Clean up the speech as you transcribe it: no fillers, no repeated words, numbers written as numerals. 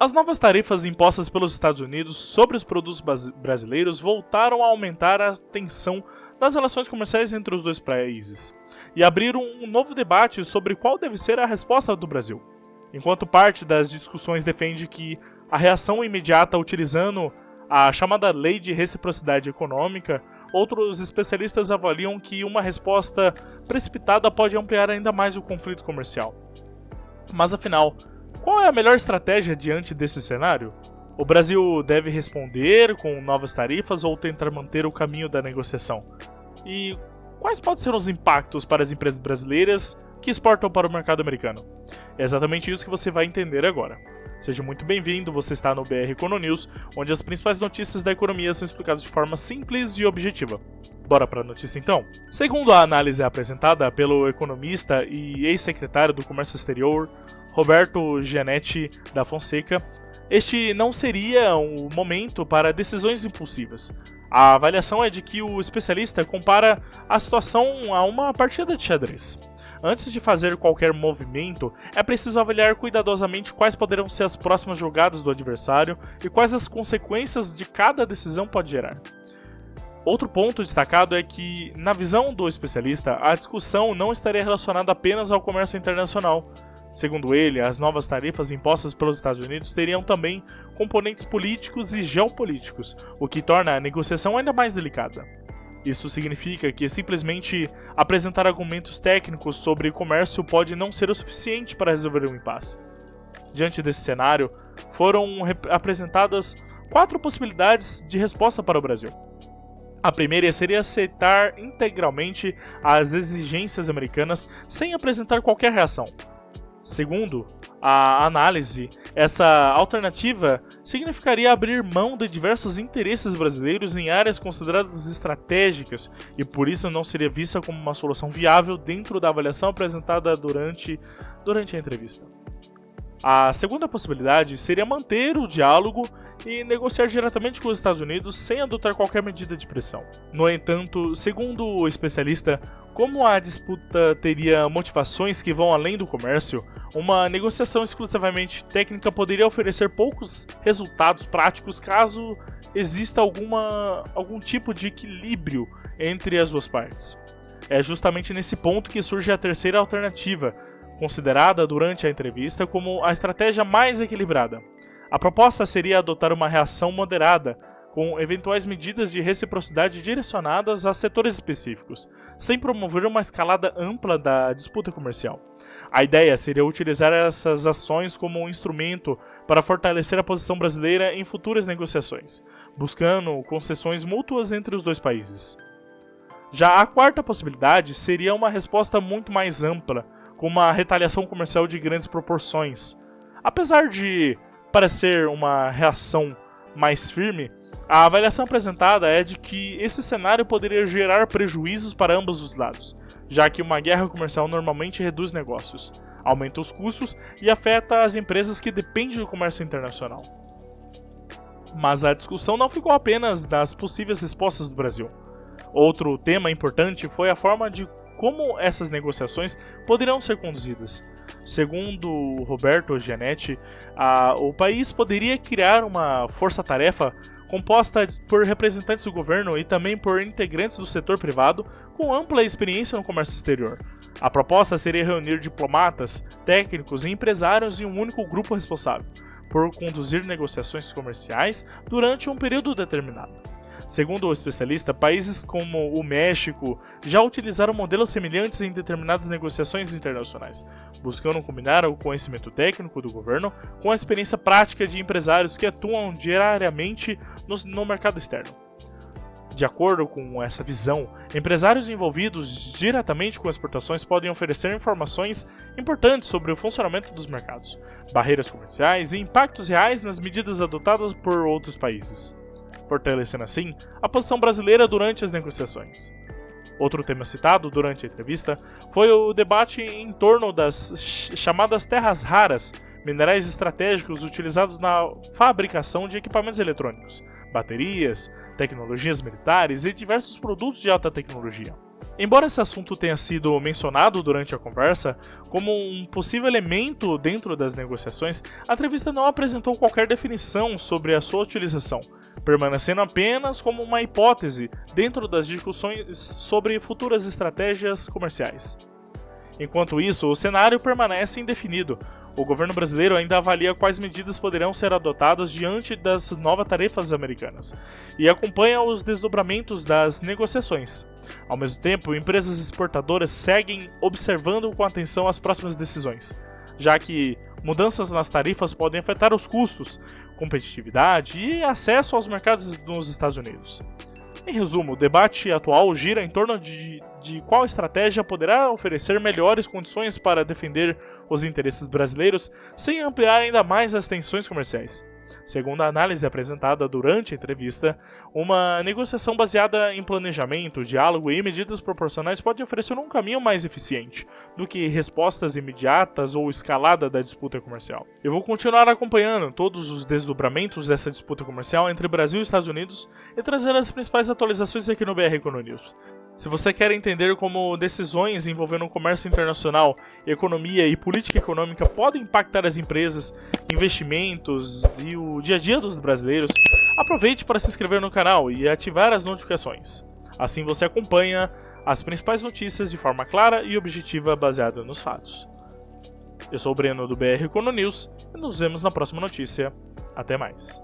As novas tarifas impostas pelos Estados Unidos sobre os produtos brasileiros voltaram a aumentar a tensão nas relações comerciais entre os dois países e abriram um novo debate sobre qual deve ser a resposta do Brasil. Enquanto parte das discussões defende que a reação imediata utilizando a chamada Lei de Reciprocidade Econômica, outros especialistas avaliam que uma resposta precipitada pode ampliar ainda mais o conflito comercial. Mas afinal, qual é a melhor estratégia diante desse cenário? O Brasil deve responder com novas tarifas ou tentar manter o caminho da negociação? E quais podem ser os impactos para as empresas brasileiras que exportam para o mercado americano? É exatamente isso que você vai entender agora. Seja muito bem-vindo, você está no BR Econonews, onde as principais notícias da economia são explicadas de forma simples e objetiva. Bora para a notícia então? Segundo a análise apresentada pelo economista e ex-secretário do Comércio Exterior, Roberto Gianetti da Fonseca, este não seria um momento para decisões impulsivas. A avaliação é de que o especialista compara a situação a uma partida de xadrez. Antes de fazer qualquer movimento, é preciso avaliar cuidadosamente quais poderão ser as próximas jogadas do adversário e quais as consequências de cada decisão pode gerar. Outro ponto destacado é que, na visão do especialista, a discussão não estaria relacionada apenas ao comércio internacional. Segundo ele, as novas tarifas impostas pelos Estados Unidos teriam também componentes políticos e geopolíticos, o que torna a negociação ainda mais delicada. Isso significa que simplesmente apresentar argumentos técnicos sobre comércio pode não ser o suficiente para resolver um impasse. Diante desse cenário, foram apresentadas 4 possibilidades de resposta para o Brasil. A primeira seria aceitar integralmente as exigências americanas sem apresentar qualquer reação. Segundo a análise, essa alternativa significaria abrir mão de diversos interesses brasileiros em áreas consideradas estratégicas e por isso não seria vista como uma solução viável dentro da avaliação apresentada durante a entrevista. A segunda possibilidade seria manter o diálogo e negociar diretamente com os Estados Unidos sem adotar qualquer medida de pressão. No entanto, segundo o especialista, como a disputa teria motivações que vão além do comércio, uma negociação exclusivamente técnica poderia oferecer poucos resultados práticos caso exista algum tipo de equilíbrio entre as duas partes. É justamente nesse ponto que surge a terceira alternativa, considerada durante a entrevista como a estratégia mais equilibrada. A proposta seria adotar uma reação moderada, com eventuais medidas de reciprocidade direcionadas a setores específicos, sem promover uma escalada ampla da disputa comercial. A ideia seria utilizar essas ações como um instrumento para fortalecer a posição brasileira em futuras negociações, buscando concessões mútuas entre os dois países. Já a quarta possibilidade seria uma resposta muito mais ampla, com uma retaliação comercial de grandes proporções. Apesar de parecer uma reação mais firme, a avaliação apresentada é de que esse cenário poderia gerar prejuízos para ambos os lados, já que uma guerra comercial normalmente reduz negócios, aumenta os custos e afeta as empresas que dependem do comércio internacional. Mas a discussão não ficou apenas nas possíveis respostas do Brasil. Outro tema importante foi a forma de como essas negociações poderiam ser conduzidas. Segundo Roberto Gianetti, o país poderia criar uma força-tarefa composta por representantes do governo e também por integrantes do setor privado com ampla experiência no comércio exterior. A proposta seria reunir diplomatas, técnicos e empresários em um único grupo responsável por conduzir negociações comerciais durante um período determinado. Segundo o especialista, países como o México já utilizaram modelos semelhantes em determinadas negociações internacionais, buscando combinar o conhecimento técnico do governo com a experiência prática de empresários que atuam diariamente no mercado externo. De acordo com essa visão, empresários envolvidos diretamente com exportações podem oferecer informações importantes sobre o funcionamento dos mercados, barreiras comerciais e impactos reais nas medidas adotadas por outros países, fortalecendo assim a posição brasileira durante as negociações. Outro tema citado durante a entrevista foi o debate em torno das chamadas terras raras, minerais estratégicos utilizados na fabricação de equipamentos eletrônicos, baterias, tecnologias militares e diversos produtos de alta tecnologia. Embora esse assunto tenha sido mencionado durante a conversa como um possível elemento dentro das negociações, a entrevista não apresentou qualquer definição sobre a sua utilização, permanecendo apenas como uma hipótese dentro das discussões sobre futuras estratégias comerciais. Enquanto isso, o cenário permanece indefinido. O governo brasileiro ainda avalia quais medidas poderão ser adotadas diante das novas tarefas americanas e acompanha os desdobramentos das negociações. Ao mesmo tempo, empresas exportadoras seguem observando com atenção as próximas decisões, já que mudanças nas tarifas podem afetar os custos, competitividade e acesso aos mercados nos Estados Unidos. Em resumo, o debate atual gira em torno de qual estratégia poderá oferecer melhores condições para defender os interesses brasileiros sem ampliar ainda mais as tensões comerciais. Segundo a análise apresentada durante a entrevista, uma negociação baseada em planejamento, diálogo e medidas proporcionais pode oferecer um caminho mais eficiente do que respostas imediatas ou escalada da disputa comercial. Eu vou continuar acompanhando todos os desdobramentos dessa disputa comercial entre Brasil e Estados Unidos e trazer as principais atualizações aqui no BR Econonews. Se você quer entender como decisões envolvendo o comércio internacional, economia e política econômica podem impactar as empresas, investimentos e o dia a dia dos brasileiros, aproveite para se inscrever no canal e ativar as notificações. Assim você acompanha as principais notícias de forma clara e objetiva baseada nos fatos. Eu sou o Breno do BR Econonews e nos vemos na próxima notícia. Até mais.